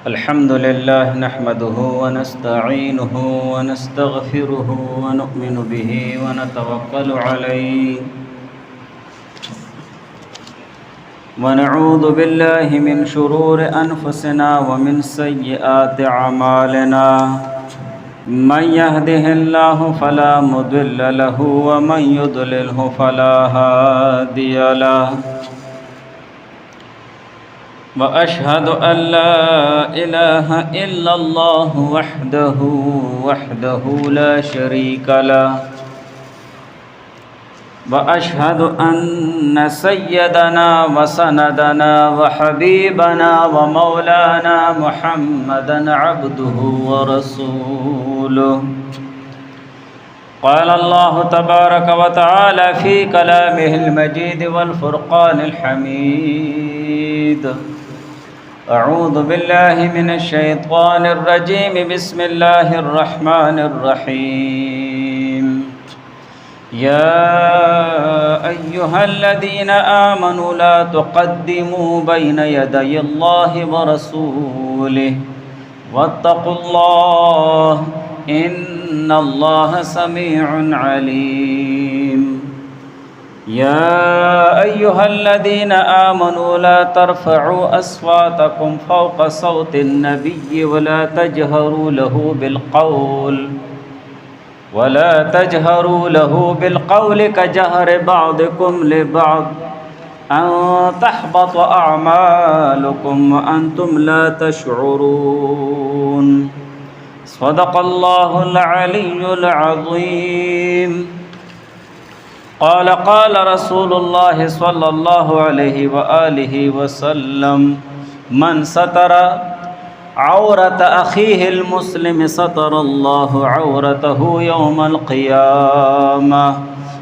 الحمد لله نحمده ونستعينه ونستغفره ونؤمن به ونتوكل عليه ونعوذ بالله من شرور أنفسنا ومن سيئات أعمالنا من يهده الله فلا مضل له ومن يضلله فلا هادي له وأشهد أن لا إله إلا الله وحده لا شريك له وأشهد أن سيدنا وسندنا وحبيبنا ومولانا محمدا عبده ورسوله قال الله تبارك وتعالى في كلامه المجيد والفرقان الحميد أعوذ بالله من الشيطان الرجيم بسم الله الرحمن الرحيم يا أيها الذين آمنوا لا تقدموا بين يدي الله ورسوله واتقوا الله إن الله سميع عليم يا أيها الذين آمنوا لا ترفعوا أصواتكم فوق صوت النبي ولا تجهروا له بالقول كجهر بعضكم لبعض أن تحبط أعمالكم وأنتم لا تشعرون صدق الله العلي العظيم قال رسول الله صلى الله عليه وآله وسلم من ستر عورة أخيه المسلم ستر الله عورته يوم القيامة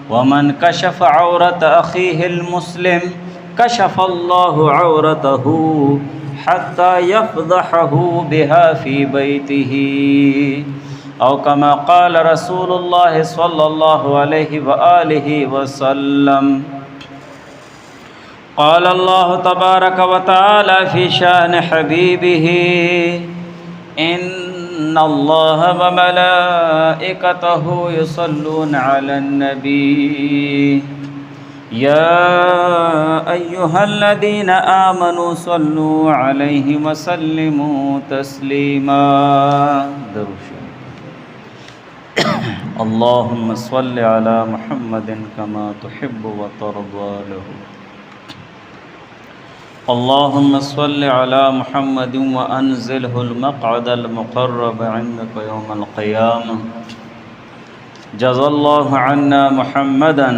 ومن كشف عورة أخيه المسلم كشف الله عورته حتى يفضحه بها في بيته أو كما قال رسول الله صلى الله عليه وآله وسلم قال الله تبارك وتعالى في شأن حبيبه إن الله وملائكته يصلون على النبي يا أيها الذين آمنوا صلوا عليه وسلموا تسليما اللهم صل على محمد كما تحب وترضى له اللهم صل على محمد وأنزله المقعد المقرب عندك يوم القيامة جزى الله عنا محمدا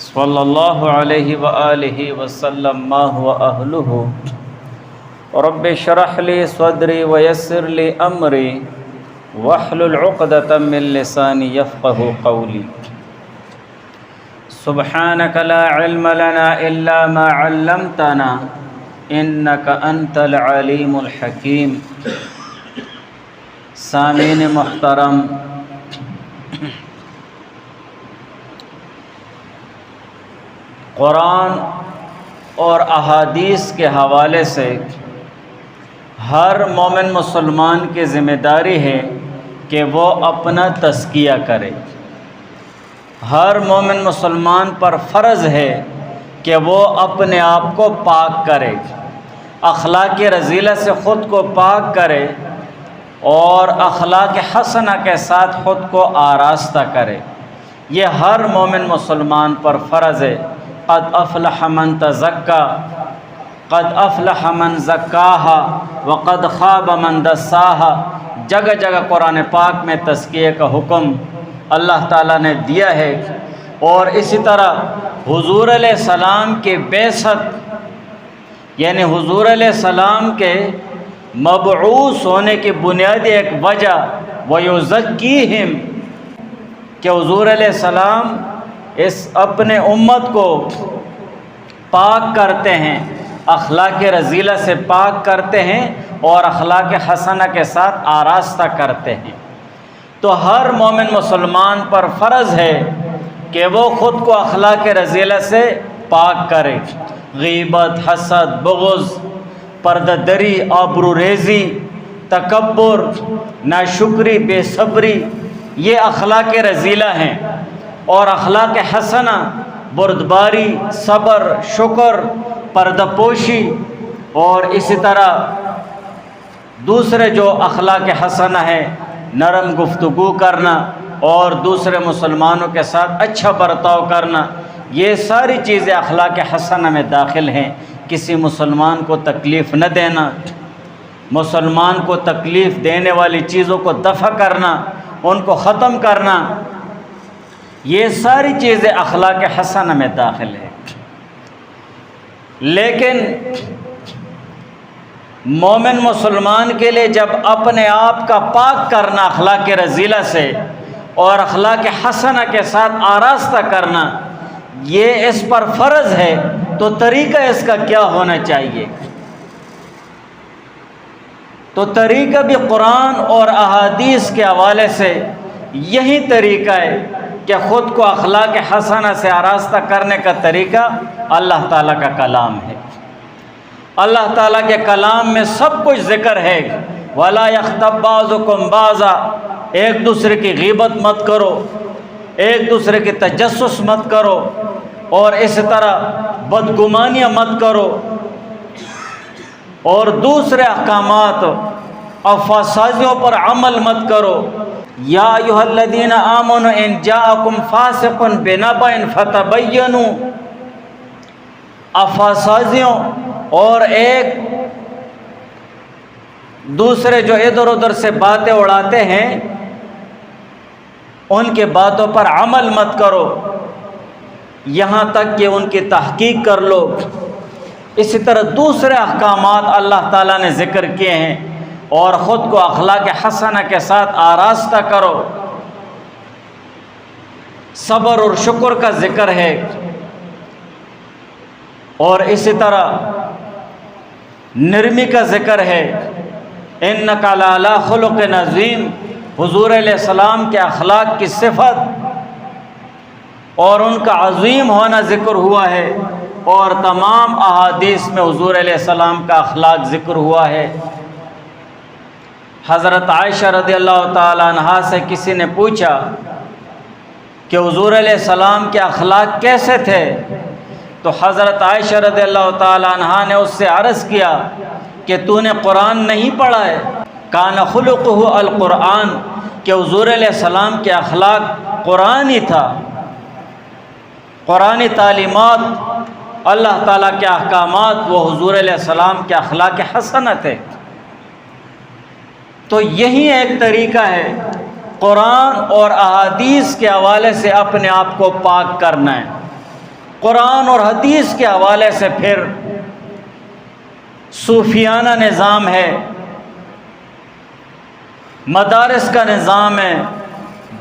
صلى الله عليه وآله وسلم ما هو أهله رب اشرح لي صدري ويسر لي أمري واحلل عقدة من لساني يفقه قولي سبحانك لا علم لنا إلا ما علمتنا إنك أنت العليم الحكيم سامعین محترم، قرآن اور احادیث کے حوالے سے ہر مومن مسلمان کی ذمہ داری ہے کہ وہ اپنا تزکیہ کرے۔ ہر مومن مسلمان پر فرض ہے کہ وہ اپنے آپ کو پاک کرے، اخلاق رذیلہ سے خود کو پاک کرے اور اخلاق حسنہ کے ساتھ خود کو آراستہ کرے۔ یہ ہر مومن مسلمان پر فرض ہے۔ قد افلح من تزکا قد افلح من زکاہا وقد خاب من دساہا۔ جگہ جگہ قرآن پاک میں تزکیے کا حکم اللہ تعالیٰ نے دیا ہے، اور اسی طرح حضور علیہ السلام کے بعثت یعنی حضور علیہ السلام کے مبعوث ہونے کی بنیادی ایک وجہ وَيُزَكِّيهِمْ کہ حضور علیہ السلام اس اپنے امت کو پاک کرتے ہیں، اخلاق رذیلہ سے پاک کرتے ہیں اور اخلاق حسنہ کے ساتھ آراستہ کرتے ہیں۔ تو ہر مومن مسلمان پر فرض ہے کہ وہ خود کو اخلاق رذیلہ سے پاک کرے۔ غیبت، حسد، بغض پردہ دری، آبرو ریزی، تکبر، ناشکری، بے صبری، یہ اخلاق رذیلہ ہیں۔ اور اخلاق حسنہ بردباری، صبر، شکر، پردہ پوشی، اور اسی طرح دوسرے جو اخلاق حسنہ ہے، نرم گفتگو کرنا اور دوسرے مسلمانوں کے ساتھ اچھا برتاؤ کرنا، یہ ساری چیزیں اخلاق حسنہ میں داخل ہیں۔ کسی مسلمان کو تکلیف نہ دینا، مسلمان کو تکلیف دینے والی چیزوں کو دفع کرنا، ان کو ختم کرنا، یہ ساری چیزیں اخلاق حسنہ میں داخل ہیں۔ لیکن مومن مسلمان کے لیے جب اپنے آپ کا پاک کرنا اخلاق رذیلہ سے اور اخلاق حسنہ کے ساتھ آراستہ کرنا یہ اس پر فرض ہے، تو طریقہ اس کا کیا ہونا چاہیے؟ تو طریقہ بھی قرآن اور احادیث کے حوالے سے یہی طریقہ ہے کہ خود کو اخلاق حسنہ سے آراستہ کرنے کا طریقہ اللہ تعالیٰ کا کلام ہے۔ اللہ تعالیٰ کے کلام میں سب کچھ ذکر ہے۔ وَلَا يَغْتَبْ بَعْضُكُمْ بَعْضًا، ایک دوسرے کی غیبت مت کرو، ایک دوسرے کی تجسس مت کرو، اور اسی طرح بدگمانیاں مت کرو، اور دوسرے احکامات افسادیوں پر عمل مت کرو۔ یا ایھا الذین آمنوا ان جاءکم فاسق بنبأ فتبینوا، افسادیوں اور ایک دوسرے جو ادھر ادھر سے باتیں اڑاتے ہیں ان کے باتوں پر عمل مت کرو یہاں تک کہ ان کی تحقیق کر لو۔ اسی طرح دوسرے احکامات اللہ تعالیٰ نے ذکر کیے ہیں، اور خود کو اخلاق حسنہ کے ساتھ آراستہ کرو۔ صبر اور شکر کا ذکر ہے، اور اسی طرح نرمی کا ذکر ہے۔ انک لعلی خلق عظیم، حضور علیہ السلام کے اخلاق کی صفت اور ان کا عظیم ہونا ذکر ہوا ہے، اور تمام احادیث میں حضور علیہ السلام کا اخلاق ذکر ہوا ہے۔ حضرت عائشہ رضی اللہ تعالی عنہا سے کسی نے پوچھا کہ حضور علیہ السلام کے اخلاق کیسے تھے؟ تو حضرت عائشہ رضی اللہ تعالی عنہا نے اس سے عرض کیا کہ تو نے قرآن نہیں پڑھا ہے؟ کان خلقہ القرآن، کہ حضور علیہ السلام کے اخلاق قرآن ہی تھا، قرآنی تعلیمات، اللہ تعالیٰ کے احکامات وہ حضور علیہ السلام کے اخلاق حسنہ تھے۔ تو یہی ایک طریقہ ہے قرآن اور احادیث کے حوالے سے اپنے آپ کو پاک کرنا ہے۔ قرآن اور حدیث کے حوالے سے پھر صوفیانہ نظام ہے، مدارس کا نظام ہے،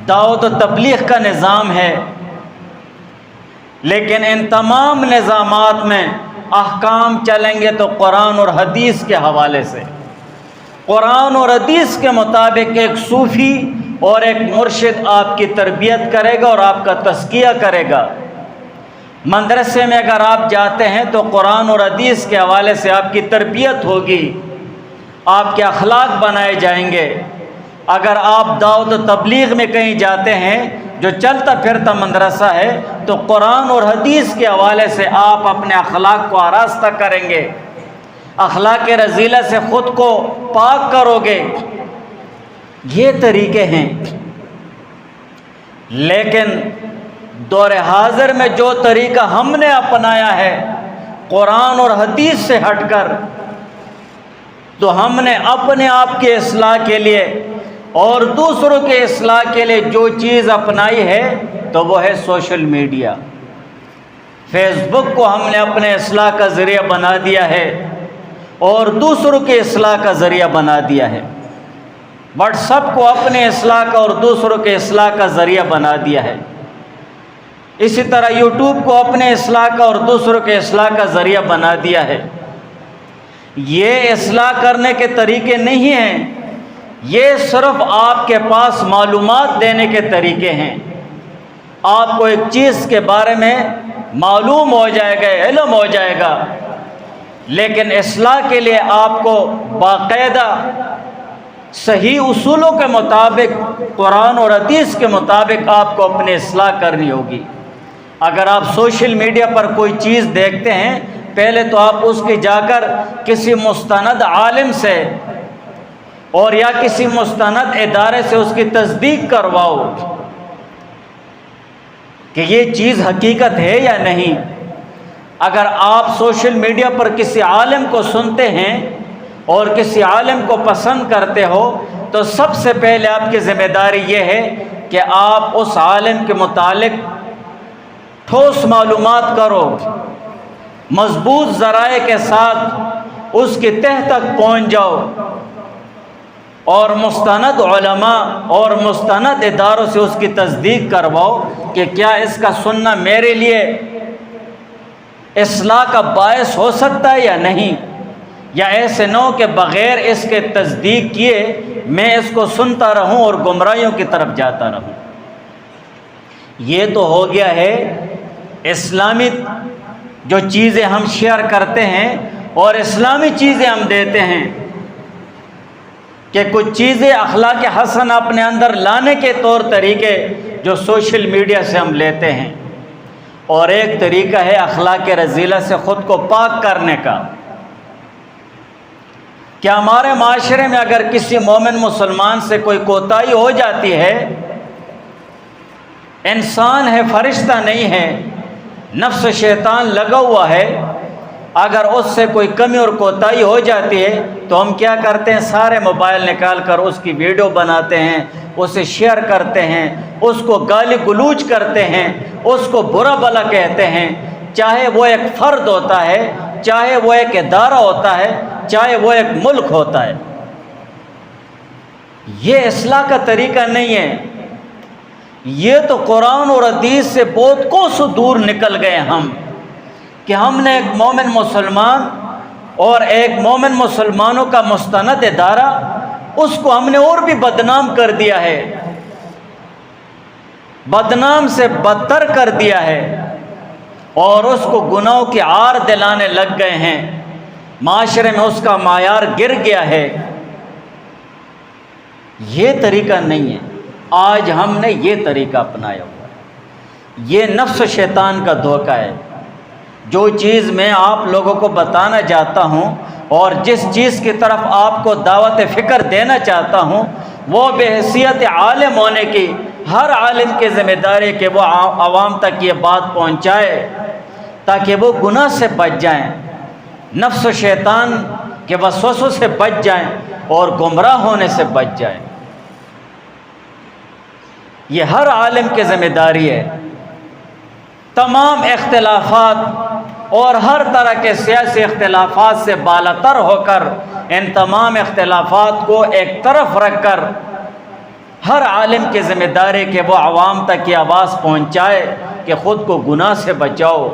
دعوت و تبلیغ کا نظام ہے، لیکن ان تمام نظامات میں احکام چلیں گے تو قرآن اور حدیث کے حوالے سے۔ قرآن اور حدیث کے مطابق ایک صوفی اور ایک مرشد آپ کی تربیت کرے گا اور آپ کا تزکیہ کرے گا۔ مدرسے میں اگر آپ جاتے ہیں تو قرآن اور حدیث کے حوالے سے آپ کی تربیت ہوگی، آپ کے اخلاق بنائے جائیں گے۔ اگر آپ دعوت و تبلیغ میں کہیں جاتے ہیں جو چلتا پھرتا مدرسہ ہے تو قرآن اور حدیث کے حوالے سے آپ اپنے اخلاق کو آراستہ کریں گے، اخلاق رذیلہ سے خود کو پاک کرو گے۔ یہ طریقے ہیں، لیکن دور حاضر میں جو طریقہ ہم نے اپنایا ہے قرآن اور حدیث سے ہٹ کر، تو ہم نے اپنے آپ کے اصلاح کے لیے اور دوسروں کے اصلاح کے لیے جو چیز اپنائی ہے تو وہ ہے سوشل میڈیا۔ فیس بک کو ہم نے اپنے اصلاح کا ذریعہ بنا دیا ہے اور دوسروں کے اصلاح کا ذریعہ بنا دیا ہے۔ واٹس ایپ کو اپنے اصلاح کا اور دوسروں کے اصلاح کا ذریعہ بنا دیا ہے۔ اسی طرح یوٹیوب کو اپنے اصلاح کا اور دوسروں کے اصلاح کا ذریعہ بنا دیا ہے۔ یہ اصلاح کرنے کے طریقے نہیں ہیں، یہ صرف آپ کے پاس معلومات دینے کے طریقے ہیں۔ آپ کو ایک چیز کے بارے میں معلوم ہو جائے گا، علم ہو جائے گا، لیکن اصلاح کے لیے آپ کو باقاعدہ صحیح اصولوں کے مطابق، قرآن اور حدیث کے مطابق آپ کو اپنی اصلاح کرنی ہوگی۔ اگر آپ سوشل میڈیا پر کوئی چیز دیکھتے ہیں، پہلے تو آپ اس کی جا کر کسی مستند عالم سے اور یا کسی مستند ادارے سے اس کی تصدیق کرواؤ کہ یہ چیز حقیقت ہے یا نہیں۔ اگر آپ سوشل میڈیا پر کسی عالم کو سنتے ہیں اور کسی عالم کو پسند کرتے ہو، تو سب سے پہلے آپ کی ذمہ داری یہ ہے کہ آپ اس عالم کے متعلق ٹھوس معلومات کرو، مضبوط ذرائع کے ساتھ اس کی تہہ تک پہنچ جاؤ، اور مستند علماء اور مستند اداروں سے اس کی تصدیق کرواؤ کہ کیا اس کا سننا میرے لیے اصلاح کا باعث ہو سکتا ہے یا نہیں، یا ایسے نہ ہو کہ بغیر اس کے تصدیق کیے میں اس کو سنتا رہوں اور گمراہیوں کی طرف جاتا رہوں۔ یہ تو ہو گیا ہے اسلامی جو چیزیں ہم شیئر کرتے ہیں اور اسلامی چیزیں ہم دیتے ہیں، کہ کچھ چیزیں اخلاق حسن اپنے اندر لانے کے طور طریقے جو سوشل میڈیا سے ہم لیتے ہیں، اور ایک طریقہ ہے اخلاق رذیلہ سے خود کو پاک کرنے کا۔ کہ ہمارے معاشرے میں اگر کسی مومن مسلمان سے کوئی کوتاہی ہو جاتی ہے، انسان ہے، فرشتہ نہیں ہے، نفس شیطان لگا ہوا ہے، اگر اس سے کوئی کمی اور کوتاہی ہو جاتی ہے تو ہم کیا کرتے ہیں؟ سارے موبائل نکال کر اس کی ویڈیو بناتے ہیں، اسے شیئر کرتے ہیں، اس کو گالی گلوچ کرتے ہیں، اس کو برا بھلا کہتے ہیں، چاہے وہ ایک فرد ہوتا ہے، چاہے وہ ایک ادارہ ہوتا ہے، چاہے وہ ایک ملک ہوتا ہے۔ یہ اصلاح کا طریقہ نہیں ہے۔ یہ تو قرآن اور حدیث سے بہت کوسوں دور نکل گئے ہم، کہ ہم نے ایک مومن مسلمان اور ایک مومن مسلمانوں کا مستند ادارہ، اس کو ہم نے اور بھی بدنام کر دیا ہے، بدنام سے بدتر کر دیا ہے، اور اس کو گناہوں کی عار دلانے لگ گئے ہیں، معاشرے میں اس کا معیار گر گیا ہے۔ یہ طریقہ نہیں ہے۔ آج ہم نے یہ طریقہ اپنایا ہوا ہے۔ یہ نفس شیطان کا دھوکہ ہے۔ جو چیز میں آپ لوگوں کو بتانا چاہتا ہوں اور جس چیز کی طرف آپ کو دعوت فکر دینا چاہتا ہوں، وہ بحیثیت عالم ہونے کی ہر عالم کی ذمہ داری کہ وہ عوام تک یہ بات پہنچائے تاکہ وہ گناہ سے بچ جائیں، نفس و شیطان کے وسوسوں سے بچ جائیں اور گمراہ ہونے سے بچ جائیں۔ یہ ہر عالم کی ذمہ داری ہے۔ تمام اختلافات اور ہر طرح کے سیاسی اختلافات سے بالاتر ہو کر، ان تمام اختلافات کو ایک طرف رکھ کر ہر عالم کی ذمہ داری کہ وہ عوام تک یہ آواز پہنچائے کہ خود کو گناہ سے بچاؤ،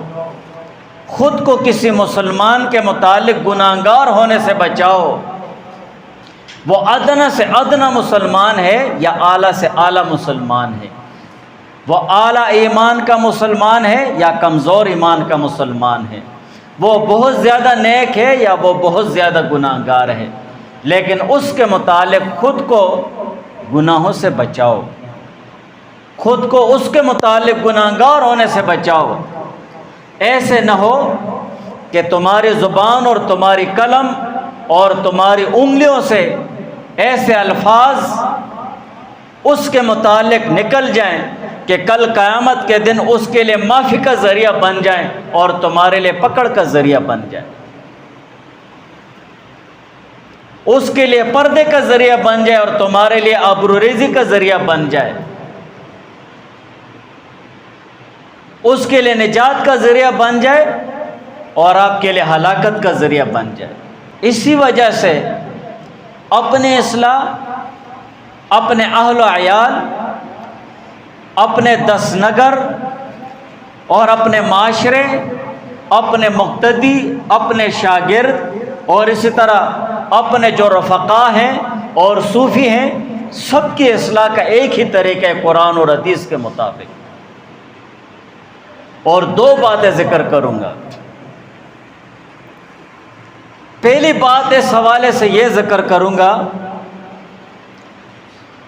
خود کو کسی مسلمان کے متعلق گناہگار ہونے سے بچاؤ، وہ ادنا سے ادنا مسلمان ہے یا اعلیٰ سے اعلیٰ مسلمان ہے، وہ اعلیٰ ایمان کا مسلمان ہے یا کمزور ایمان کا مسلمان ہے، وہ بہت زیادہ نیک ہے یا وہ بہت زیادہ گناہگار ہے، لیکن اس کے متعلق خود کو گناہوں سے بچاؤ، خود کو اس کے متعلق گناہگار ہونے سے بچاؤ۔ ایسے نہ ہو کہ تمہاری زبان اور تمہاری قلم اور تمہاری انگلیوں سے ایسے الفاظ اس کے متعلق نکل جائیں کہ کل قیامت کے دن اس کے لیے معافی کا ذریعہ بن جائیں اور تمہارے لیے پکڑ کا ذریعہ بن جائیں، اس کے لیے پردے کا ذریعہ بن جائے اور تمہارے لیے آبروریزی کا ذریعہ بن جائے، اس کے لیے نجات کا ذریعہ بن جائے اور آپ کے لیے ہلاکت کا ذریعہ بن جائے۔ اسی وجہ سے اپنی اصلاح، اپنے اہل و عیال، اپنے دس نگر اور اپنے معاشرے، اپنے مقتدی، اپنے شاگرد اور اسی طرح اپنے جو رفقا ہیں اور صوفی ہیں، سب کی اصلاح کا ایک ہی طریقہ ہے قرآن اور حدیث کے مطابق۔ اور دو باتیں ذکر کروں گا۔ پہلی بات اس حوالے سے یہ ذکر کروں گا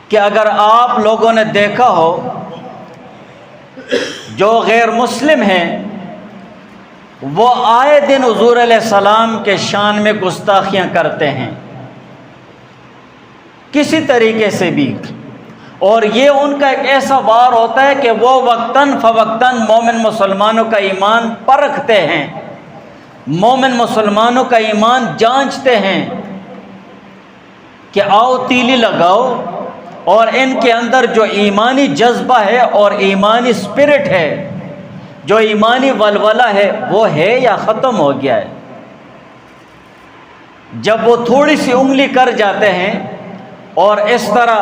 کہ اگر آپ لوگوں نے دیکھا ہو جو غیر مسلم ہیں وہ آئے دن حضور علیہ السلام کے شان میں گستاخیاں کرتے ہیں کسی طریقے سے بھی، اور یہ ان کا ایک ایسا وار ہوتا ہے کہ وہ وقتاً فوقتاً مومن مسلمانوں کا ایمان پرکھتے ہیں، مومن مسلمانوں کا ایمان جانچتے ہیں کہ آؤ تیلی لگاؤ، اور ان کے اندر جو ایمانی جذبہ ہے اور ایمانی اسپرٹ ہے، جو ایمانی ولولہ ہے، وہ ہے یا ختم ہو گیا ہے۔ جب وہ تھوڑی سی انگلی کر جاتے ہیں اور اس طرح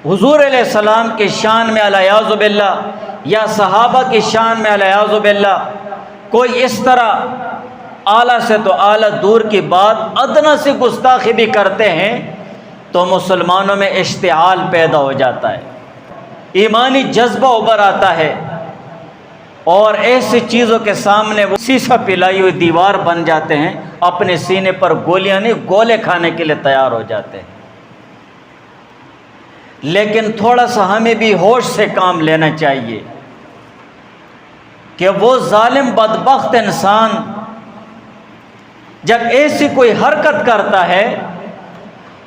حضور علیہ السلام کی شان میں الیاذ باللہ یا صحابہ کی شان میں الیاذ باللہ کوئی اس طرح اعلیٰ سے تو اعلیٰ دور کی بات ادنیٰ سی گستاخی بھی کرتے ہیں تو مسلمانوں میں اشتعال پیدا ہو جاتا ہے، ایمانی جذبہ ابھر آتا ہے، اور ایسی چیزوں کے سامنے وہ سیسا پلائی ہوئی دیوار بن جاتے ہیں، اپنے سینے پر گولیاں نہیں گولے کھانے کے لیے تیار ہو جاتے ہیں۔ لیکن تھوڑا سا ہمیں بھی ہوش سے کام لینا چاہیے کہ وہ ظالم بدبخت انسان جب ایسی کوئی حرکت کرتا ہے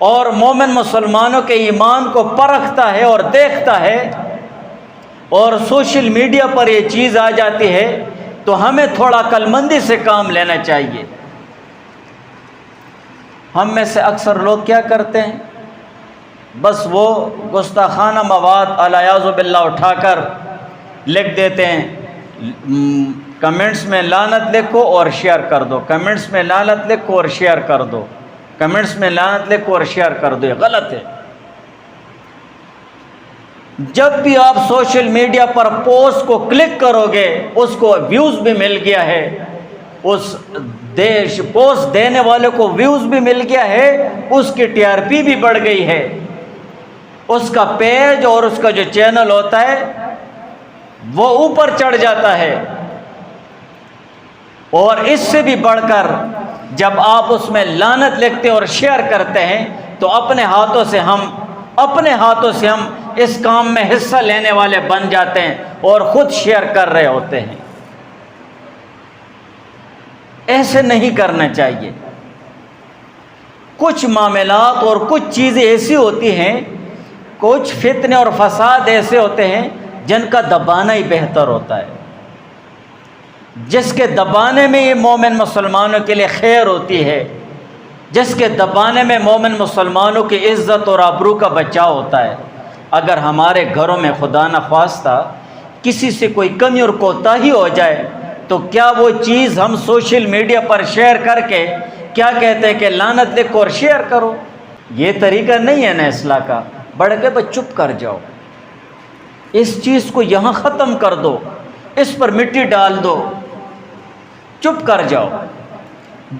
اور مومن مسلمانوں کے ایمان کو پرکھتا ہے اور دیکھتا ہے اور سوشل میڈیا پر یہ چیز آ جاتی ہے تو ہمیں تھوڑا عقل مندی سے کام لینا چاہیے۔ ہم میں سے اکثر لوگ کیا کرتے ہیں، بس وہ گستاخانہ مواد الیاذ باللہ اٹھا کر لکھ دیتے ہیں، کمنٹس میں لعنت لکھو اور شیئر کر دو، کمنٹس میں لعنت لکھو اور شیئر کر دو، کمنٹس میں لعنت لکھو اور شیئر کر دو۔ یہ غلط ہے۔ جب بھی آپ سوشل میڈیا پر پوسٹ کو کلک کرو گے، اس کو ویوز بھی مل گیا ہے، اس پوسٹ دینے والے کو ویوز بھی مل گیا ہے، اس کی ٹی آر پی بھی بڑھ گئی ہے، اس کا پیج اور اس کا جو چینل ہوتا ہے وہ اوپر چڑھ جاتا ہے۔ اور اس سے بھی بڑھ کر جب آپ اس میں لعنت لکھتے اور شیئر کرتے ہیں تو اپنے ہاتھوں سے ہم اس کام میں حصہ لینے والے بن جاتے ہیں اور خود شیئر کر رہے ہوتے ہیں۔ ایسے نہیں کرنا چاہیے۔ کچھ معاملات اور کچھ چیزیں ایسی ہوتی ہیں، کچھ فتنے اور فساد ایسے ہوتے ہیں جن کا دبانا ہی بہتر ہوتا ہے، جس کے دبانے میں یہ مومن مسلمانوں کے لیے خیر ہوتی ہے، جس کے دبانے میں مومن مسلمانوں کی عزت اور آبرو کا بچاؤ ہوتا ہے۔ اگر ہمارے گھروں میں خدا نخواستہ کسی سے کوئی کمی اور کوتاہی ہو جائے تو کیا وہ چیز ہم سوشل میڈیا پر شیئر کر کے کیا کہتے ہیں کہ لعنت لکھو اور شیئر کرو؟ یہ طریقہ نہیں ہے نا اصلاح کا۔ بڑھ کے بس چپ کر جاؤ، اس چیز کو یہاں ختم کر دو، اس پر مٹی ڈال دو، چپ کر جاؤ۔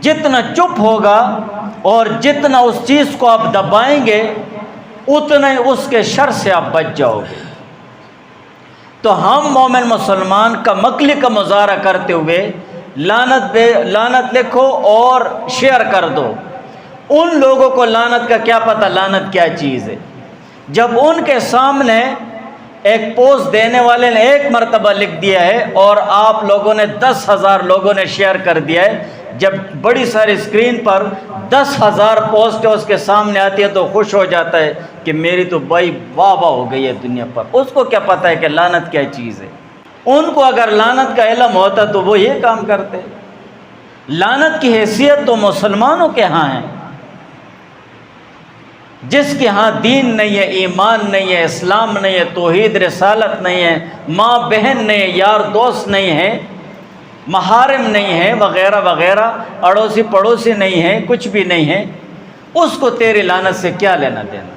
جتنا چپ ہوگا اور جتنا اس چیز کو آپ دبائیں گے اتنا ہی اس کے شر سے آپ بچ جاؤ گے۔ تو ہم مومن مسلمان کا مکلی کا مظاہرہ کرتے ہوئے لعنت لکھو اور شیئر کر دو۔ ان لوگوں کو لعنت کا کیا پتہ لعنت کیا چیز ہے؟ جب ان کے سامنے ایک پوسٹ دینے والے نے ایک مرتبہ لکھ دیا ہے اور آپ لوگوں نے 10,000 لوگوں نے شیئر کر دیا ہے، جب بڑی ساری اسکرین پر 10,000 پوسٹ اس کے سامنے آتی ہے تو خوش ہو جاتا ہے کہ میری تو بھائی واہ واہ ہو گئی ہے دنیا پر۔ اس کو کیا پتہ ہے کہ لعنت کیا چیز ہے؟ ان کو اگر لعنت کا علم ہوتا تو وہ یہ کام کرتے۔ لعنت کی حیثیت تو مسلمانوں کے ہاں ہے، جس کے ہاں دین نہیں ہے، ایمان نہیں ہے، اسلام نہیں ہے، توحید رسالت نہیں ہے، ماں بہن نہیں ہے، یار دوست نہیں ہے، محارم نہیں ہے، وغیرہ وغیرہ، اڑوسی پڑوسی نہیں ہے، کچھ بھی نہیں ہے، اس کو تیری لعنت سے کیا لینا دینا؟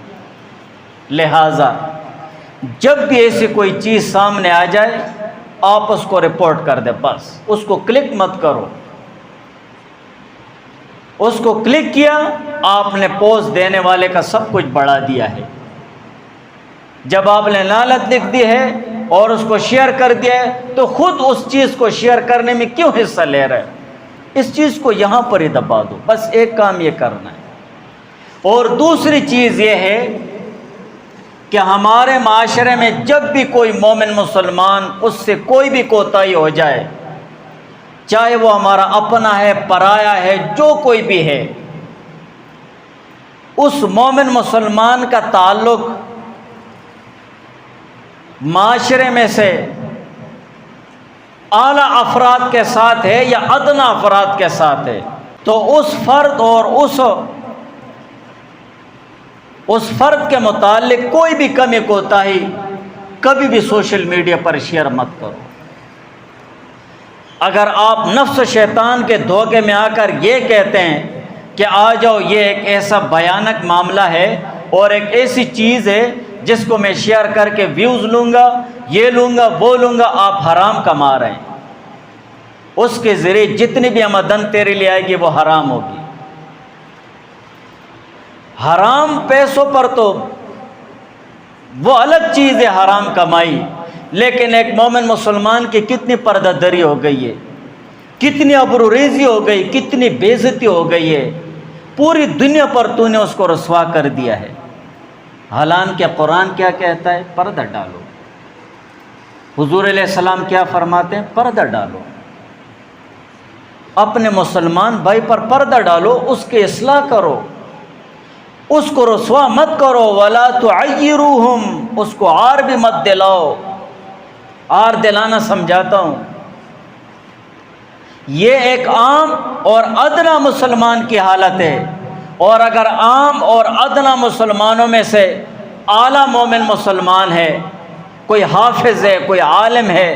لہٰذا جب بھی ایسی کوئی چیز سامنے آ جائے آپ اس کو رپورٹ کر دیں، بس اس کو کلک مت کرو۔ اس کو کلک کیا، آپ نے پوسٹ دینے والے کا سب کچھ بڑھا دیا ہے۔ جب آپ نے لعنت لکھ دی ہے اور اس کو شیئر کر دیا ہے تو خود اس چیز کو شیئر کرنے میں کیوں حصہ لے رہے؟ اس چیز کو یہاں پر ہی دبا دو، بس ایک کام یہ کرنا ہے۔ اور دوسری چیز یہ ہے کہ ہمارے معاشرے میں جب بھی کوئی مومن مسلمان اس سے کوئی بھی کوتاہی ہو جائے، چاہے وہ ہمارا اپنا ہے، پرایا ہے، جو کوئی بھی ہے، اس مومن مسلمان کا تعلق معاشرے میں سے اعلیٰ افراد کے ساتھ ہے یا ادنی افراد کے ساتھ ہے، تو اس فرد اور اس فرد کے متعلق کوئی بھی کمی کوتاہی کبھی بھی سوشل میڈیا پر شیئر مت کرو۔ اگر آپ نفس و شیطان کے دھوکے میں آ کر یہ کہتے ہیں کہ آ جاؤ، یہ ایک ایسا بھیانک معاملہ ہے اور ایک ایسی چیز ہے جس کو میں شیئر کر کے ویوز لوں گا، یہ لوں گا، وہ لوں گا، آپ حرام کما رہے ہیں۔ اس کے ذریعے جتنی بھی آمدن تیرے لیے آئے گی وہ حرام ہوگی۔ حرام پیسوں پر تو وہ الگ چیز ہے، حرام کمائی، لیکن ایک مومن مسلمان کی کتنی پردہ دری ہو گئی ہے، کتنی ابروریزی ہو گئی، کتنی بے عزتی ہو گئی ہے، پوری دنیا پر تو نے اس کو رسوا کر دیا ہے۔ حالانکہ قرآن کیا کہتا ہے؟ پردہ ڈالو۔ حضور علیہ السلام کیا فرماتے ہیں؟ پردہ ڈالو۔ اپنے مسلمان بھائی پر پردہ ڈالو، اس کی اصلاح کرو، اس کو رسوا مت کرو۔ وَلَا تُعَيِّرُوهُمْ، اس کو عار بھی مت دلاؤ۔ عار دلانا سمجھاتا ہوں، یہ ایک عام اور ادنی مسلمان کی حالت ہے، اور اگر عام اور ادنی مسلمانوں میں سے اعلیٰ مومن مسلمان ہے، کوئی حافظ ہے، کوئی عالم ہے،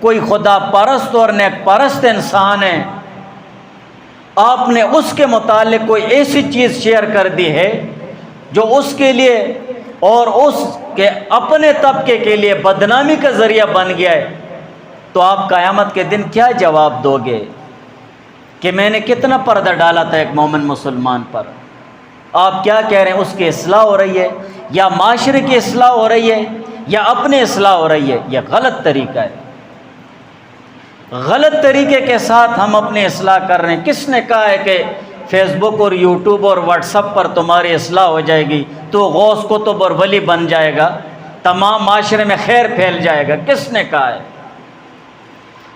کوئی خدا پرست اور نیک پرست انسان ہے، آپ نے اس کے متعلق کوئی ایسی چیز شیئر کر دی ہے جو اس کے لیے اور اس کے اپنے طبقے کے لیے بدنامی کا ذریعہ بن گیا ہے، تو آپ قیامت کے دن کیا جواب دو گے کہ میں نے کتنا پردہ ڈالا تھا ایک مومن مسلمان پر؟ آپ کیا کہہ رہے ہیں؟ اس کی اصلاح ہو رہی ہے، یا معاشرے کی اصلاح ہو رہی ہے، یا اپنی اصلاح ہو رہی ہے؟ یہ غلط طریقہ ہے۔ غلط طریقے کے ساتھ ہم اپنی اصلاح کر رہے ہیں۔ کس نے کہا ہے کہ فیس بک اور یوٹیوب اور واٹس ایپ پر تمہاری اصلاح ہو جائے گی، تو غوث کتب اور ولی بن جائے گا، تمام معاشرے میں خیر پھیل جائے گا؟ کس نے کہا ہے؟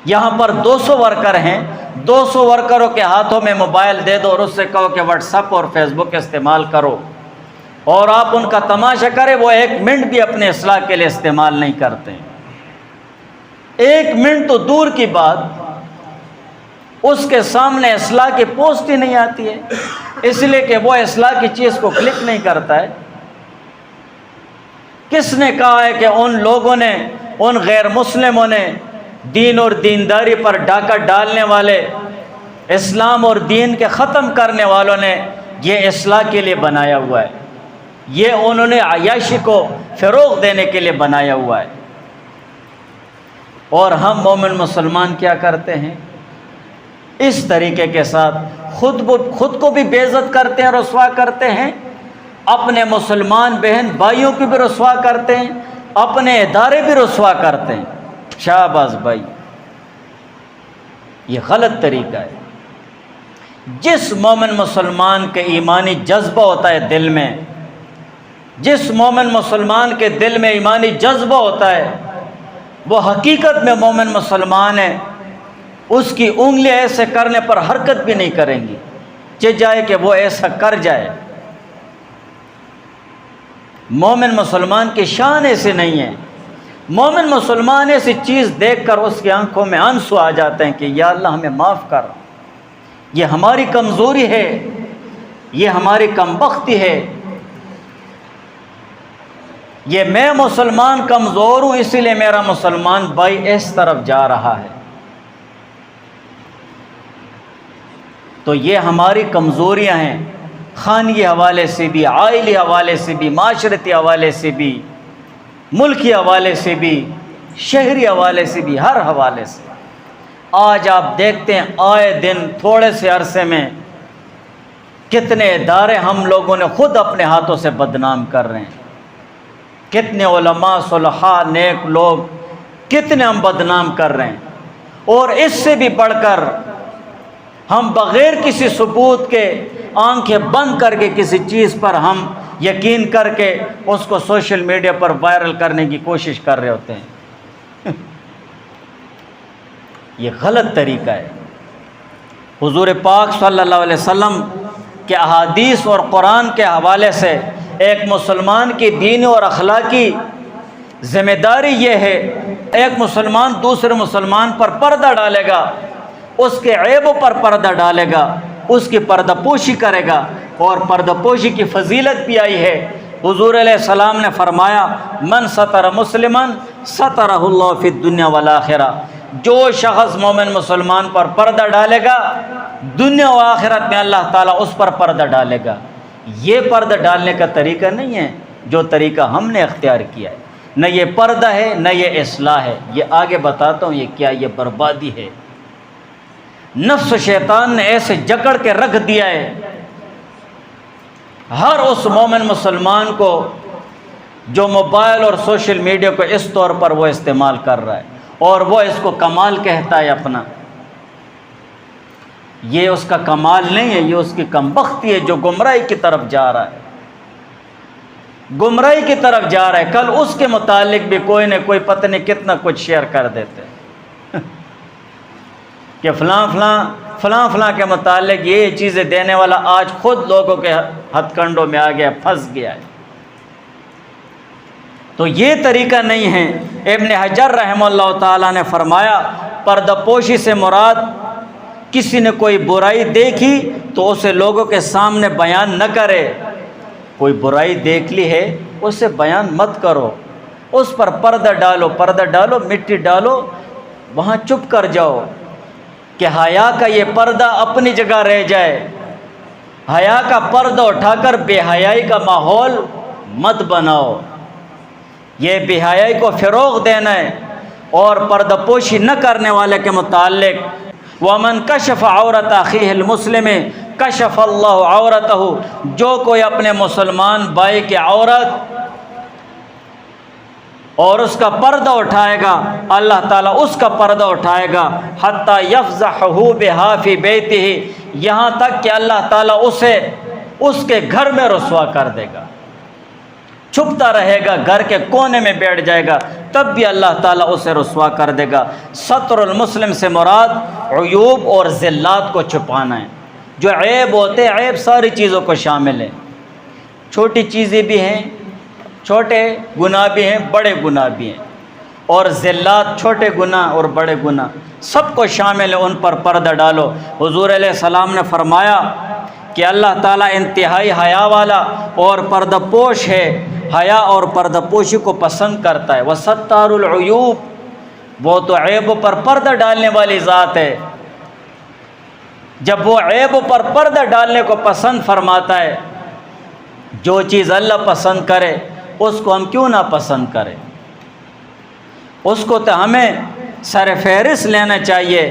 یہاں پر 200 ورکر ہیں، 200 ورکروں کے ہاتھوں میں موبائل دے دو اور اس سے کہو کہ واٹس ایپ اور فیس بک استعمال کرو، اور آپ ان کا تماشا کریں، وہ 1 منٹ بھی اپنے اصلاح کے لیے استعمال نہیں کرتے۔ 1 منٹ تو دور کی بات، اس کے سامنے اصلاح کی پوسٹ ہی نہیں آتی ہے، اس لیے کہ وہ اصلاح کی چیز کو کلک نہیں کرتا ہے۔ کس نے کہا ہے کہ ان لوگوں نے، ان غیر مسلموں نے، دین اور دینداری پر ڈاکہ ڈالنے والے، اسلام اور دین کے ختم کرنے والوں نے یہ اصلاح کے لیے بنایا ہوا ہے، یہ انہوں نے عیاشی کو فروغ دینے کے لیے بنایا ہوا ہے؟ اور ہم مومن مسلمان کیا کرتے ہیں؟ اس طریقے کے ساتھ خود کو بھی بے عزت کرتے ہیں، رسوا کرتے ہیں، اپنے مسلمان بہن بھائیوں کی بھی رسوا کرتے ہیں، اپنے ادارے بھی رسوا کرتے ہیں۔ شاباش بھائی، یہ غلط طریقہ ہے۔ جس مومن مسلمان کے ایمانی جذبہ ہوتا ہے دل میں، جس مومن مسلمان کے دل میں ایمانی جذبہ ہوتا ہے، وہ حقیقت میں مومن مسلمان ہے، اس کی انگلیاں ایسے کرنے پر حرکت بھی نہیں کریں گی، چہ جائے کہ وہ ایسا کر جائے۔ مومن مسلمان کی شان ایسے نہیں ہے۔ مومن مسلمان ایسی چیز دیکھ کر اس کی آنکھوں میں آنسو آ جاتے ہیں کہ یا اللہ ہمیں معاف کر، یہ ہماری کمزوری ہے، یہ ہماری کمبختی ہے، یہ میں مسلمان کمزور ہوں، اسی لیے میرا مسلمان بھائی اس طرف جا رہا ہے۔ تو یہ ہماری کمزوریاں ہیں، خانگی حوالے سے بھی، عائلی حوالے سے بھی، معاشرتی حوالے سے بھی، ملکی حوالے سے بھی، شہری حوالے سے بھی، ہر حوالے سے۔ آج آپ دیکھتے ہیں آئے دن تھوڑے سے عرصے میں کتنے ادارے ہم لوگوں نے خود اپنے ہاتھوں سے بدنام کر رہے ہیں، کتنے علماء، صلحاء، نیک لوگ کتنے ہم بدنام کر رہے ہیں۔ اور اس سے بھی بڑھ کر ہم بغیر کسی ثبوت کے آنکھیں بند کر کے کسی چیز پر ہم یقین کر کے اس کو سوشل میڈیا پر وائرل کرنے کی کوشش کر رہے ہوتے ہیں۔ یہ غلط طریقہ ہے۔ حضور پاک صلی اللہ علیہ وسلم کے احادیث اور قرآن کے حوالے سے ایک مسلمان کی دینی اور اخلاقی ذمہ داری یہ ہے، ایک مسلمان دوسرے مسلمان پر پردہ ڈالے گا، اس کے عیبوں پر پردہ ڈالے گا، اس کی پردہ پوشی کرے گا، اور پردہ پوشی کی فضیلت بھی آئی ہے۔ حضور علیہ السلام نے فرمایا من ستر مسلمن سترہ اللہ فی الدنیا والآخرہ، جو شخص مومن مسلمان پر پردہ ڈالے گا دنیا و آخرت میں اللہ تعالیٰ اس پر پردہ ڈالے گا۔ یہ پردہ ڈالنے کا طریقہ نہیں ہے جو طریقہ ہم نے اختیار کیا ہے، نہ یہ پردہ ہے نہ یہ اصلاح ہے، یہ آگے بتاتا ہوں یہ کیا، یہ بربادی ہے۔ نفس و شیطان نے ایسے جکڑ کے رکھ دیا ہے ہر اس مومن مسلمان کو جو موبائل اور سوشل میڈیا کو اس طور پر وہ استعمال کر رہا ہے، اور وہ اس کو کمال کہتا ہے اپنا۔ یہ اس کا کمال نہیں ہے، یہ اس کی کمبختی ہے جو گمراہی کی طرف جا رہا ہے، گمراہی کی طرف جا رہا ہے۔ کل اس کے متعلق بھی کوئی نہ کوئی پتہ نہیں کتنا کچھ شیئر کر دیتے کہ فلاں کے متعلق یہ چیزیں دینے والا آج خود لوگوں کے ہتھ کنڈوں میں آ گیا، پھنس گیا ہے۔ تو یہ طریقہ نہیں ہے۔ ابن حجر رحمہ اللہ تعالیٰ نے فرمایا پردہ پوشی سے مراد کسی نے کوئی برائی دیکھی تو اسے لوگوں کے سامنے بیان نہ کرے۔ کوئی برائی دیکھ لی ہے اسے بیان مت کرو، اس پر پردہ ڈالو، مٹی ڈالو، وہاں چپ کر جاؤ کہ حیا کا یہ پردہ اپنی جگہ رہ جائے۔ حیا کا پردہ اٹھا کر بے حیائی کا ماحول مت بناؤ، یہ بے حیائی کو فروغ دینا ہے۔ اور پردہ پوشی نہ کرنے والے کے متعلق وَمَنْ كَشَفَ عَوْرَةَ أَخِيهِ الْمُسْلِمِ كَشَفَ اللَّهُ عَوْرَتَهُ، جو کوئی اپنے مسلمان بھائی کی عورت اور اس کا پردہ اٹھائے گا اللہ تعالیٰ اس کا پردہ اٹھائے گا حَتَّى يَفْضَحَهُ بِهَا فِي بَيْتِهِ، یہاں تک کہ اللہ تعالیٰ اسے اس کے گھر میں رسوا کر دے گا۔ چھپتا رہے گا، گھر کے کونے میں بیٹھ جائے گا، تب بھی اللہ تعالیٰ اسے رسوا کر دے گا۔ ستر المسلم سے مراد عیوب اور ذلات کو چھپانا ہے۔ جو عیب ہوتے ہیں، عیب ساری چیزوں کو شامل ہے، چھوٹی چیزیں بھی ہیں، چھوٹے گناہ بھی ہیں، بڑے گناہ بھی ہیں، اور ذلات چھوٹے گناہ اور بڑے گناہ سب کو شامل ہے، ان پر پردہ ڈالو۔ حضور علیہ السلام نے فرمایا کہ اللہ تعالیٰ انتہائی حیا والا اور پردہ پوش ہے، حیا اور پردہ پوشی کو پسند کرتا ہے۔ وَسَتَّارُ الْعُیوب، وہ تو عیبوں پر پردہ ڈالنے والی ذات ہے۔ جب وہ عیبوں پر پردہ ڈالنے کو پسند فرماتا ہے، جو چیز اللہ پسند کرے اس کو ہم کیوں نہ پسند کریں؟ اس کو تو ہمیں سر فہرست لینا چاہیے۔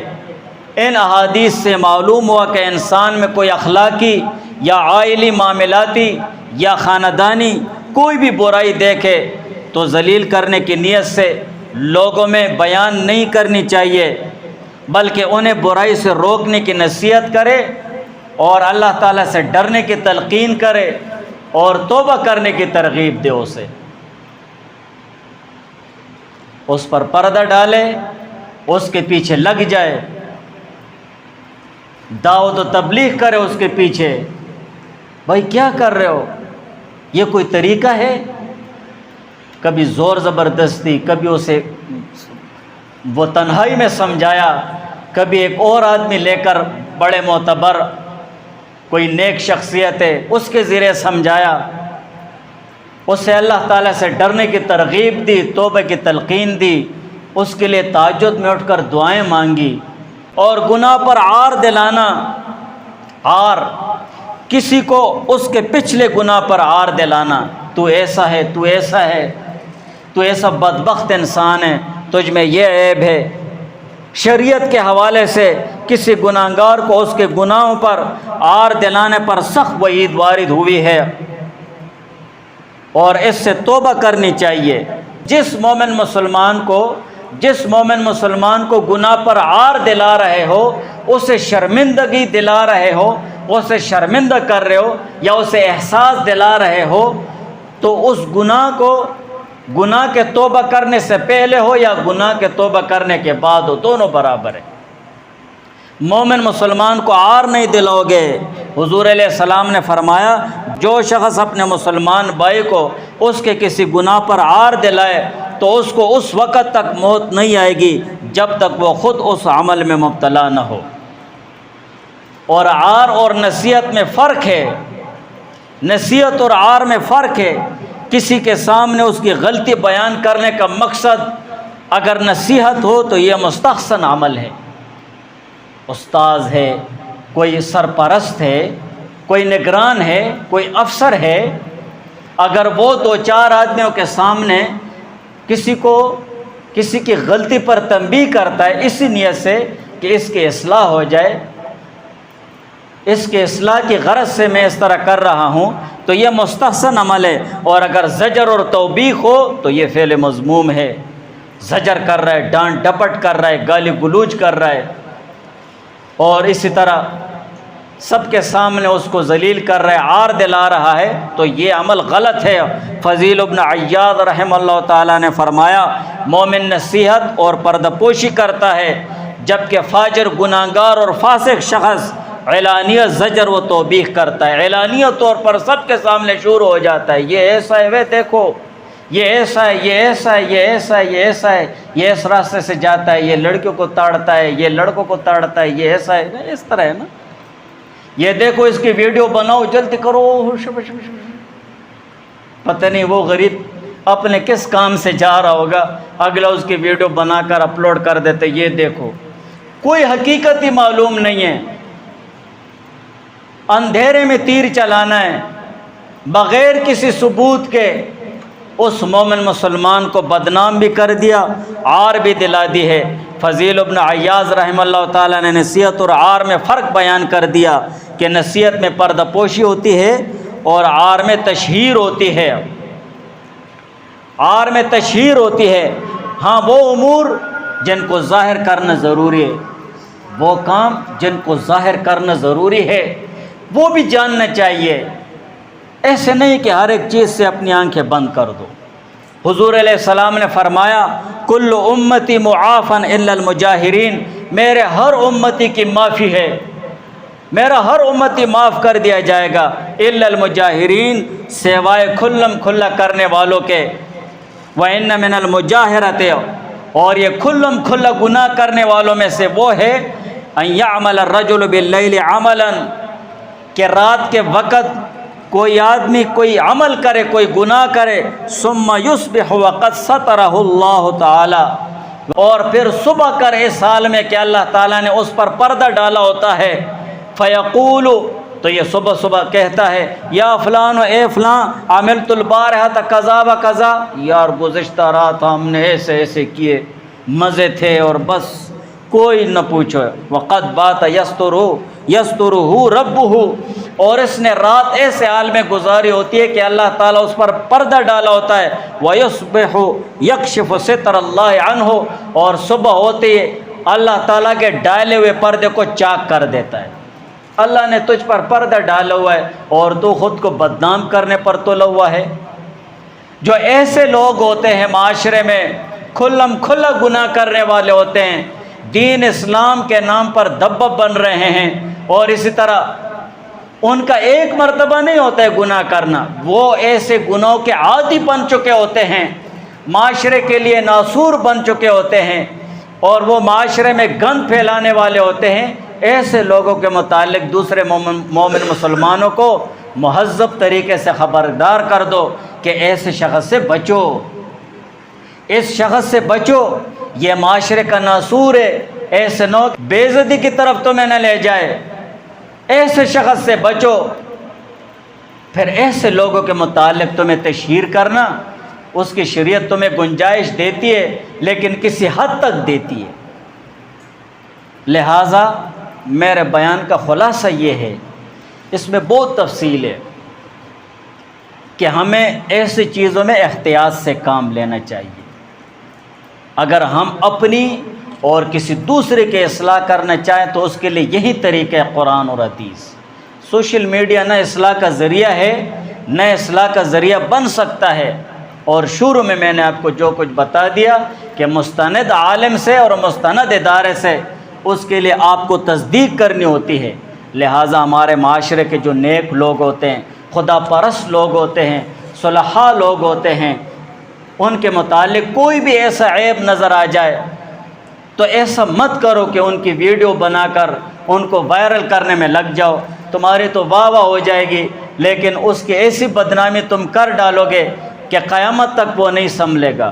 ان احادیث سے معلوم ہوا کہ انسان میں کوئی اخلاقی یا عائلی معاملاتی یا خاندانی کوئی بھی برائی دیکھے تو ذلیل کرنے کی نیت سے لوگوں میں بیان نہیں کرنی چاہیے، بلکہ انہیں برائی سے روکنے کی نصیحت کرے اور اللہ تعالیٰ سے ڈرنے کی تلقین کرے اور توبہ کرنے کی ترغیب دے اسے۔ اس پر پردہ ڈالے، اس کے پیچھے لگ جائے، دعوت و تبلیغ کرے اس کے پیچھے۔ بھائی کیا کر رہے ہو؟ یہ کوئی طریقہ ہے؟ کبھی زور زبردستی، کبھی اسے وہ تنہائی میں سمجھایا، کبھی ایک اور آدمی لے کر بڑے معتبر کوئی نیک شخصیت ہے اس کے ذریعے سمجھایا، اسے اللہ تعالیٰ سے ڈرنے کی ترغیب دی، توبہ کی تلقین دی، اس کے لیے تہجد میں اٹھ کر دعائیں مانگی۔ اور گناہ پر عار دلانا، عار کسی کو اس کے پچھلے گناہ پر عار دلانا، تو ایسا ہے، تو ایسا ہے، تو ایسا بدبخت انسان ہے، تجھ میں یہ عیب ہے۔ شریعت کے حوالے سے کسی گناہگار کو اس کے گناہوں پر عار دلانے پر سخت وعید وارد ہوئی ہے، اور اس سے توبہ کرنی چاہیے۔ جس مومن مسلمان کو جس مومن مسلمان کو گناہ پر عار دلا رہے ہو، اسے شرمندگی دلا رہے ہو، اسے شرمندہ کر رہے ہو یا اسے احساس دلا رہے ہو، تو اس گناہ کو گناہ کے توبہ کرنے سے پہلے ہو یا گناہ کے توبہ کرنے کے بعد ہو، دونوں برابر ہے۔ مومن مسلمان کو عار نہیں دلاؤ گے۔ حضور علیہ السلام نے فرمایا جو شخص اپنے مسلمان بھائی کو اس کے کسی گناہ پر عار دلائے تو اس کو اس وقت تک موت نہیں آئے گی جب تک وہ خود اس عمل میں مبتلا نہ ہو۔ اور عار اور نصیحت میں فرق ہے، نصیحت اور عار میں فرق ہے۔ کسی کے سامنے اس کی غلطی بیان کرنے کا مقصد اگر نصیحت ہو تو یہ مستحسن عمل ہے۔ استاذ ہے، کوئی سرپرست ہے، کوئی نگران ہے، کوئی افسر ہے، اگر وہ دو چار آدمیوں کے سامنے کسی کی غلطی پر تنبیہ کرتا ہے اسی نیت سے کہ اس کی اصلاح ہو جائے، اس کے اصلاح کی غرض سے میں اس طرح کر رہا ہوں، تو یہ مستحسن عمل ہے۔ اور اگر زجر اور توبیخ ہو تو یہ فعل مذموم ہے، زجر کر رہا ہے، ڈانٹ ڈپٹ کر رہا ہے، گالی گلوچ کر رہا ہے، اور اسی طرح سب کے سامنے اس کو ذلیل کر رہا ہے، عار دلا رہا ہے، تو یہ عمل غلط ہے۔ فضیل بن عیاض رحمہ اللہ تعالیٰ نے فرمایا مومن نصیحت اور پردہ پوشی کرتا ہے، جبکہ فاجر گناہگار اور فاسق شخص اعلانیہ زجر و توبیخ کرتا ہے، اعلانیہ طور پر سب کے سامنے شروع ہو جاتا ہے، یہ ایسا ہے، وہ دیکھو یہ ایسا ہے، یہ ایسا ہے، یہ ایسا ہے، یہ ایسا ہے، یہ اس راستے سے جاتا ہے، یہ لڑکیوں کو تاڑتا ہے، یہ لڑکوں کو تاڑتا ہے، یہ ایسا ہے، اس طرح ہے نا، یہ دیکھو اس کی ویڈیو بناؤ، جلدی کرو، پتہ نہیں وہ غریب اپنے کس کام سے جا رہا ہوگا، اگلا اس کی ویڈیو بنا کر اپلوڈ کر دیتے، یہ دیکھو، کوئی حقیقت ہی معلوم نہیں ہے، اندھیرے میں تیر چلانا ہے، بغیر کسی ثبوت کے اس مومن مسلمان کو بدنام بھی کر دیا، عار بھی دلا دی ہے۔ فضیل بن عیاض رحمہ اللہ تعالیٰ نے نصیحت اور عار میں فرق بیان کر دیا کہ نصیحت میں پردہ پوشی ہوتی ہے اور عار میں تشہیر ہوتی ہے، عار میں تشہیر ہوتی ہے۔ ہاں وہ امور جن کو ظاہر کرنا ضروری ہے، وہ کام جن کو ظاہر کرنا ضروری ہے وہ بھی جاننا چاہیے، ایسے نہیں کہ ہر ایک چیز سے اپنی آنکھیں بند کر دو۔ حضور علیہ السلام نے فرمایا کل امتی معافن الا المجاہرین، میرے ہر امتی کی معافی ہے، میرا ہر امتی معاف کر دیا جائے گا، الا المجاہرین، سوائے کھلم کھلا کرنے والوں کے، وَإِنَّ مِنَ الْمُجَاهِرَةِ، اور یہ کھلم کھلا گناہ کرنے والوں میں سے وہ ہے ان یعمل الرجل باللیل عملا، کہ رات کے وقت کوئی آدمی کوئی عمل کرے، کوئی گناہ کرے، ثم یصبح وقد سترہ اللہ تعالی، اور پھر صبح کر اس حال میں کہ اللہ تعالیٰ نے اس پر پردہ ڈالا ہوتا ہے، فیقول، تو یہ صبح صبح کہتا ہے یا فلان و اے فلان عملت البارحہ کذا و کذا، یار گزشتہ رات ہم نے ایسے ایسے کیے، مزے تھے اور بس کوئی نہ پوچھو، وقد بات یسترہ ربہ، اور اس نے رات ایسے حال میں گزاری ہوتی ہے کہ اللہ تعالیٰ اس پر پردہ ڈالا ہوتا ہے، وَيُصْبِحُ يَكْشِفُ سِتْرَ اللَّهِ عَنْهُ، اور صبح ہوتے ہی اللہ تعالیٰ کے ڈالے ہوئے پردے کو چاک کر دیتا ہے، اللہ نے تجھ پر پردہ ڈالا ہوا ہے اور تو خود کو بدنام کرنے پر تلا ہوا ہے۔ جو ایسے لوگ ہوتے ہیں معاشرے میں کھلم کھلا گناہ کرنے والے ہوتے ہیں، دین اسلام کے نام پر دبب بن رہے ہیں، اور اسی طرح ان کا ایک مرتبہ نہیں ہوتا ہے گناہ کرنا، وہ ایسے گناہوں کے عادی بن چکے ہوتے ہیں، معاشرے کے لیے ناسور بن چکے ہوتے ہیں، اور وہ معاشرے میں گند پھیلانے والے ہوتے ہیں۔ ایسے لوگوں کے متعلق دوسرے مومن مسلمانوں کو مہذب طریقے سے خبردار کر دو کہ ایسے شخص سے بچو، اس شخص سے بچو، یہ معاشرے کا ناسور ہے، ایسے نو بے عزتی کی طرف تمہیں نہ لے جائے، ایسے شخص سے بچو۔ پھر ایسے لوگوں کے متعلق تمہیں تشہیر کرنا، اس کی شریعت تمہیں گنجائش دیتی ہے لیکن کسی حد تک دیتی ہے۔ لہٰذا میرے بیان کا خلاصہ یہ ہے، اس میں بہت تفصیل ہے کہ ہمیں ایسی چیزوں میں احتیاط سے کام لینا چاہیے۔ اگر ہم اپنی اور کسی دوسرے کے اصلاح کرنا چاہیں تو اس کے لیے یہی طریقہ ہے قرآن اور حدیث۔ سوشل میڈیا نہ اصلاح کا ذریعہ ہے، نہ اصلاح کا ذریعہ بن سکتا ہے۔ اور شروع میں نے آپ کو جو کچھ بتا دیا کہ مستند عالم سے اور مستند ادارے سے اس کے لیے آپ کو تصدیق کرنی ہوتی ہے۔ لہٰذا ہمارے معاشرے کے جو نیک لوگ ہوتے ہیں، خدا پرست لوگ ہوتے ہیں، صلحاء لوگ ہوتے ہیں، ان کے متعلق کوئی بھی ایسا عیب نظر آ جائے تو ایسا مت کرو کہ ان کی ویڈیو بنا کر ان کو وائرل کرنے میں لگ جاؤ۔ تمہاری تو واہ واہ ہو جائے گی، لیکن اس کی ایسی بدنامی تم کر ڈالو گے کہ قیامت تک وہ نہیں سنبھلے گا۔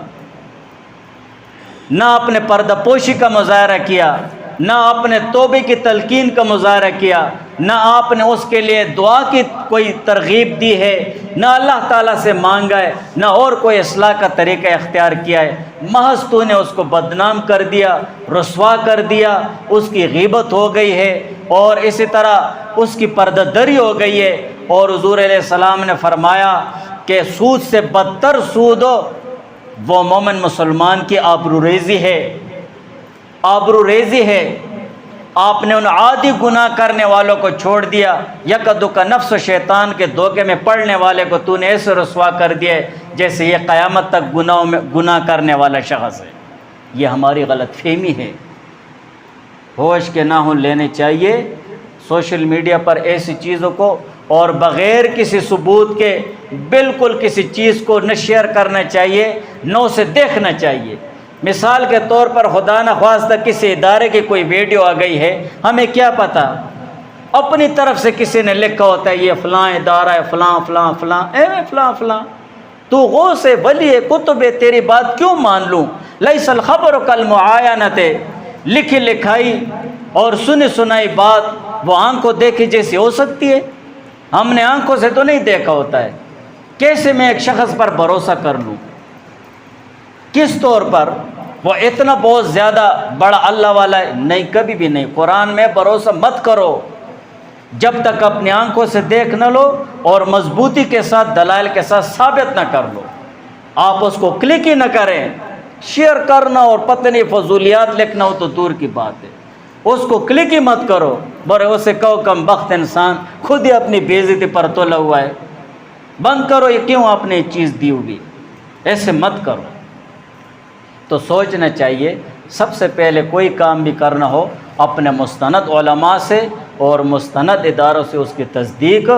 نہ اپنے پردہ پوشی کا مظاہرہ کیا، نہ اپنے توبے کی تلقین کا مظاہرہ کیا، نہ آپ نے اس کے لیے دعا کی کوئی ترغیب دی ہے، نہ اللہ تعالیٰ سے مانگا ہے، نہ اور کوئی اصلاح کا طریقہ اختیار کیا ہے۔ محض تو نے اس کو بدنام کر دیا، رسوا کر دیا، اس کی غیبت ہو گئی ہے، اور اسی طرح اس کی پردہ دری ہو گئی ہے۔ اور حضور علیہ السلام نے فرمایا کہ سود سے بدتر سود وہ مومن مسلمان کی آبروریزی ہے، آبروریزی ہے۔ آپ نے ان عادی گناہ کرنے والوں کو چھوڑ دیا، یک دکا نفس و شیطان کے دھوکے میں پڑنے والے کو تو نے ایسے رسوا کر دیا جیسے یہ قیامت تک گناہ کرنے والا شخص ہے۔ یہ ہماری غلط فہمی ہے۔ ہوش کے ناخن لینے چاہیے سوشل میڈیا پر ایسی چیزوں کو، اور بغیر کسی ثبوت کے بالکل کسی چیز کو نہ شیئر کرنا چاہیے، نہ اسے دیکھنا چاہیے۔ مثال کے طور پر خدا نخواستہ کسی ادارے کی کوئی ویڈیو آ گئی ہے، ہمیں کیا پتہ، اپنی طرف سے کسی نے لکھا ہوتا ہے یہ فلاں ادارہ ہے، فلاں فلاں فلاں، فلاں فلاں، تو غوث ہے، ولی ہے، کتب ہے، تیری بات کیوں مان لوں؟ لیس الخبر کالمعاینۃ، لکھی لکھائی اور سنی سنائی بات وہ آنکھوں دیکھی جیسی ہو سکتی ہے؟ ہم نے آنکھوں سے تو نہیں دیکھا ہوتا ہے، کیسے میں ایک شخص پر بھروسہ کر لوں؟ کس طور پر؟ وہ اتنا بہت زیادہ بڑا اللہ والا ہے؟ نہیں، کبھی بھی نہیں۔ قرآن میں بھروسہ مت کرو جب تک اپنی آنکھوں سے دیکھ نہ لو اور مضبوطی کے ساتھ دلائل کے ساتھ ثابت نہ کر لو۔ آپ اس کو کلک ہی نہ کریں، شیئر کرنا اور پتہ نہیں فضولیات لکھنا ہو تو دور کی بات ہے، اس کو کلک ہی مت کرو۔ برے اسے کہو کم بخت انسان، خود ہی اپنی بے عزتی پر تولا ہوا ہے، بند کرو، یہ کیوں آپ نے چیز دی ہوگی، ایسے مت کرو۔ تو سوچنا چاہیے سب سے پہلے کوئی کام بھی کرنا ہو اپنے مستند علماء سے اور مستند اداروں سے اس کی تصدیق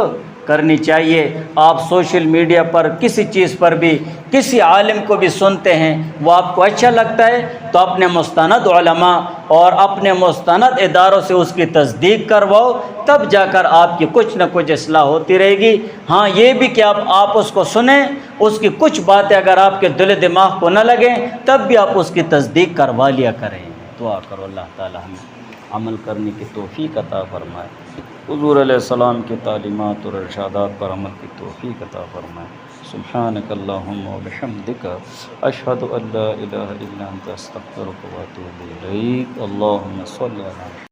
کرنی چاہیے۔ آپ سوشل میڈیا پر کسی چیز پر بھی کسی عالم کو بھی سنتے ہیں، وہ آپ کو اچھا لگتا ہے تو اپنے مستند علماء اور اپنے مستند اداروں سے اس کی تصدیق کرواؤ، تب جا کر آپ کی کچھ نہ کچھ اصلاح ہوتی رہے گی۔ ہاں یہ بھی کہ آپ اس کو سنیں، اس کی کچھ باتیں اگر آپ کے دل دماغ کو نہ لگیں تب بھی آپ اس کی تصدیق کروا لیا کریں۔ دعا کرو اللہ تعالی ہمیں عمل کرنے کی توفیق عطا فرمائے، حضور علیہ السلام کی تعلیمات اور ارشادات پر عمل کی توفیق عطا فرمائے۔ سبحانک اللہم و بحمدک، اشہد ان لا الہ الا انت، استغفرک و اتوب الیک۔ اللہم صلی علی